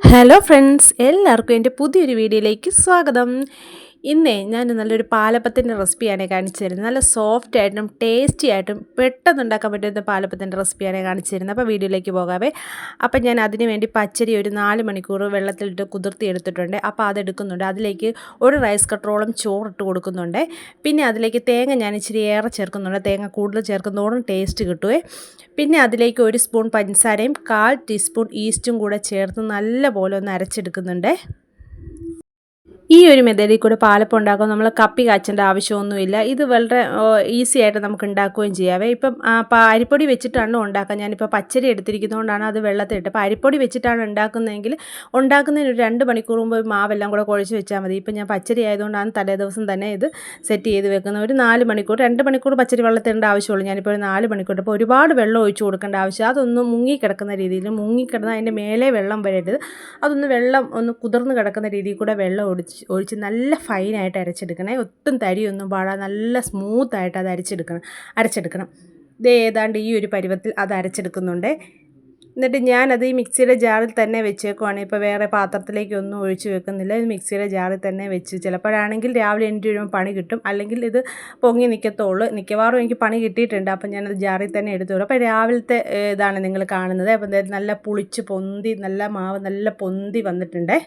Hello friends, എല്ലാവർക്കും എൻ്റെ പുതിയൊരു വീഡിയോയിലേക്ക് സ്വാഗതം. ഇന്നേ ഞാൻ നല്ലൊരു പാലപ്പത്തിൻ്റെ റെസിപ്പിയാണ് കാണിച്ചു തരുന്നത്. നല്ല സോഫ്റ്റ് ആയിട്ടും ടേസ്റ്റി ആയിട്ടും പെട്ടെന്ന് ഉണ്ടാക്കാൻ പറ്റുന്ന പാലപ്പത്തിൻ്റെ റെസിപ്പിയാണ് കാണിച്ചു തരുന്നത്. അപ്പോൾ വീഡിയോയിലേക്ക് പോകാവേ. അപ്പം ഞാൻ അതിന് വേണ്ടി പച്ചരി ഒരു 4 മണിക്കൂർ വെള്ളത്തിലിട്ട് കുതിർത്തി എടുത്തിട്ടുണ്ട്. അപ്പോൾ അതെടുക്കുന്നുണ്ട്. അതിലേക്ക് ഒരു റൈസ് കട്ടറോളം ചോറിട്ട് കൊടുക്കുന്നുണ്ട്. പിന്നെ അതിലേക്ക് തേങ്ങ ഞാൻ ഇച്ചിരി ഏറെ ചേർക്കുന്നുണ്ട്. തേങ്ങ കൂടുതൽ ചേർക്കുന്നതോടും ടേസ്റ്റ് കിട്ടുമേ. പിന്നെ അതിലേക്ക് 1 സ്പൂൺ പഞ്ചസാരയും 1/4 ടീസ്പൂൺ ഈസ്റ്റും കൂടെ ചേർത്ത് നല്ലപോലെ ഒന്ന് അരച്ചെടുക്കുന്നുണ്ട്. ഈ ഒരു മെത്തേഡിൽ കൂടെ പാലപ്പം ഉണ്ടാക്കുമ്പോൾ നമ്മൾ കപ്പി കാച്ചേണ്ട ആവശ്യമൊന്നുമില്ല. ഇത് വളരെ ഈസി ആയിട്ട് നമുക്ക് ഉണ്ടാക്കുകയും ചെയ്യാവേ. ഇപ്പം അരിപ്പൊടി വെച്ചിട്ടാണ് ഉണ്ടാക്കുക. ഞാനിപ്പോൾ പച്ചരി എടുത്തിരിക്കുന്നതുകൊണ്ടാണ് അത് വെള്ളത്തിലിട്ട്. അപ്പോൾ അരിപ്പൊടി വെച്ചിട്ടാണ് ഉണ്ടാക്കുന്നതെങ്കിൽ ഉണ്ടാക്കുന്നതിന് ഒരു 2 മണിക്കൂർ മുമ്പ് മാവെല്ലാം കൂടെ കുഴച്ച് വെച്ചാൽ മതി. ഇപ്പം ഞാൻ പച്ചരി ആയതുകൊണ്ടാണ് തലേ ദിവസം തന്നെ ഇത് സെറ്റ് ചെയ്ത് വെക്കുന്നത്. ഒരു 4 മണിക്കൂർ 2 മണിക്കൂർ പച്ചരി വെള്ളത്തിടേണ്ട ആവശ്യമുള്ളൂ. ഞാനിപ്പോൾ ഒരു 4 മണിക്കൂർ. അപ്പോൾ ഒരുപാട് വെള്ളം ഒഴിച്ച് കൊടുക്കേണ്ട ആവശ്യം, അതൊന്ന് മുങ്ങിക്കിടക്കുന്ന രീതിയിൽ, മുങ്ങിക്കിടന്ന് അതിൻ്റെ മേലെ വെള്ളം വരരുത്. അതൊന്ന് വെള്ളം ഒന്ന് കുതിർന്ന് കിടക്കുന്ന രീതിയിൽ കൂടെ വെള്ളം ഒഴിച്ച് നല്ല ഫൈനായിട്ട് അരച്ചെടുക്കണേ. ഒട്ടും തരിയൊന്നും പാടാതെ നല്ല സ്മൂത്തായിട്ട് അത് അരച്ചെടുക്കണം. ഇത് ഏതാണ്ട് ഈ ഒരു പരുവത്തിൽ അത് അരച്ചെടുക്കുന്നുണ്ട്. എന്നിട്ട് ഞാനത് ഈ മിക്സിയുടെ ജാറിൽ തന്നെ വെച്ചേക്കുവാണ്. ഇപ്പോൾ വേറെ പാത്രത്തിലേക്കൊന്നും ഒഴിച്ച് വെക്കുന്നില്ല. ഇത് മിക്സിയുടെ ജാറിൽ തന്നെ വെച്ച്, ചിലപ്പോഴാണെങ്കിൽ രാവിലെ എണീറ്റ് വരുമ്പോൾ പണി കിട്ടും, അല്ലെങ്കിൽ ഇത് പൊങ്ങി നിൽക്കത്തുള്ളൂ. മിക്കവാറും എനിക്ക് പണി കിട്ടിയിട്ടുണ്ട്. അപ്പം ഞാനത് ജാറിൽ തന്നെ എടുത്തു വരും. അപ്പോൾ രാവിലത്തെ ഇതാണ് നിങ്ങൾ കാണുന്നത്. അപ്പം നല്ല പുളിച്ച് പൊന്തി, നല്ല മാവ് നല്ല പൊന്തി വന്നിട്ടുണ്ട്.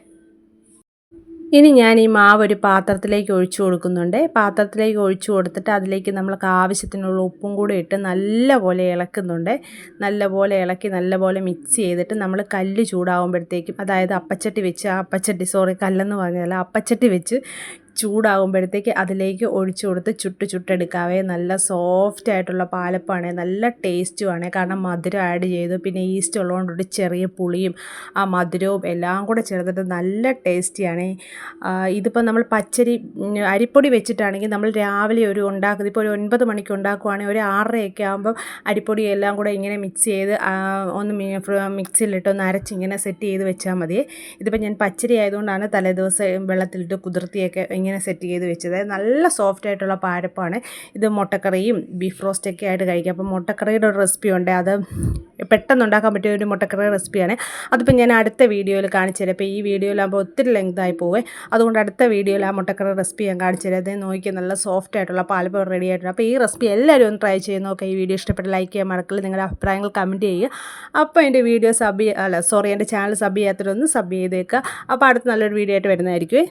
ഇനി ഞാൻ ഈ മാവ് ഒരു പാത്രത്തിലേക്ക് ഒഴിച്ചു കൊടുക്കുന്നുണ്ട്. പാത്രത്തിലേക്ക് ഒഴിച്ചു കൊടുത്തിട്ട് അതിലേക്ക് നമ്മൾക്ക് ആവശ്യത്തിനുള്ള ഉപ്പും കൂടി ഇട്ട് നല്ലപോലെ ഇളക്കുന്നുണ്ട്. നല്ലപോലെ ഇളക്കി നല്ലപോലെ മിക്സ് ചെയ്തിട്ട് നമ്മൾ കല്ല് ചൂടാകുമ്പോഴത്തേക്കും, അതായത് കല്ലെന്ന് പറഞ്ഞാൽ അപ്പച്ചട്ടി വെച്ച് ചൂടാകുമ്പോഴത്തേക്ക് അതിലേക്ക് ഒഴിച്ചു കൊടുത്ത് ചുട്ടെടുക്കാവേ. നല്ല സോഫ്റ്റ് ആയിട്ടുള്ള പാലപ്പമാണ്, നല്ല ടേസ്റ്റുമാണ്. കാരണം മധുരം ആഡ് ചെയ്തു, പിന്നെ ഈസ്റ്റ് ഉള്ളതുകൊണ്ടൊരു ചെറിയ പുളിയും ആ മധുരവും എല്ലാം കൂടെ ചേർത്തിട്ട് നല്ല ടേസ്റ്റിയാണ്. ഇതിപ്പോൾ നമ്മൾ അരിപ്പൊടി വെച്ചിട്ടാണെങ്കിൽ നമ്മൾ രാവിലെ ഉണ്ടാക്കുന്നത്, ഇപ്പോൾ ഒരു 9 മണിക്ക് ഉണ്ടാക്കുവാണെങ്കിൽ ഒരു 6:30 ആകുമ്പം അരിപ്പൊടി എല്ലാം കൂടെ ഇങ്ങനെ മിക്സ് ചെയ്ത് ഒന്ന് മിക്സിയിലിട്ടൊന്ന് അരച്ചിങ്ങനെ സെറ്റ് ചെയ്ത് വെച്ചാൽ മതി. ഇതിപ്പോൾ ഞാൻ പച്ചരി ആയതുകൊണ്ടാണ് തലേദിവസം വെള്ളത്തിലിട്ട് കുതിർത്തിയൊക്കെ ഇങ്ങനെ സെറ്റ് ചെയ്ത് വെച്ചത്. നല്ല സോഫ്റ്റ് ആയിട്ടുള്ള പാലപ്പമാണ് ഇത്. മുട്ടക്കറിയും ബീഫ് റോസ്റ്റൊക്കെ ആയിട്ട് കഴിക്കാം. അപ്പം മുട്ടക്കറിയുടെ ഒരു റെസിപ്പി ഉണ്ട്, അത് പെട്ടെന്ന് ഉണ്ടാക്കാൻ പറ്റിയ ഒരു മുട്ടക്കറി റെസിപ്പിയാണ്. അതിപ്പോൾ ഞാൻ അടുത്ത വീഡിയോയിൽ കാണിച്ചു തരാം. അപ്പോൾ ഈ വീഡിയോയിലാകുമ്പോൾ ഒത്തിരി ലെങ്തായി പോവേ, അതുകൊണ്ട് അടുത്ത വീഡിയോയിൽ ആ മുട്ടക്കറി റെസിപ്പി ഞാൻ കാണിച്ചു തരാം. അത് നോക്കി നല്ല സോഫ്റ്റ് ആയിട്ടുള്ള പാലപ്പം റെഡി ആയിട്ടുണ്ട്. അപ്പോൾ ഈ റെസിപ്പി എല്ലാവരും ഒന്ന് ട്രൈ ചെയ്ത് നോക്കുക. ഈ വീഡിയോ ഇഷ്ടപ്പെട്ട് ലൈക്ക് ചെയ്യാൻ മറക്കല്ല, നിങ്ങളുടെ അഭിപ്രായങ്ങൾ കമൻറ്റ് ചെയ്യുക. അപ്പോൾ എൻ്റെ വീഡിയോ എൻ്റെ ചാനൽ സബ് ചെയ്യാത്തവരൊന്ന് സബ് ചെയ്തേക്കുക. അപ്പോൾ അടുത്ത നല്ലൊരു വീഡിയോ ആയിട്ട് വരുന്നതായിരിക്കും.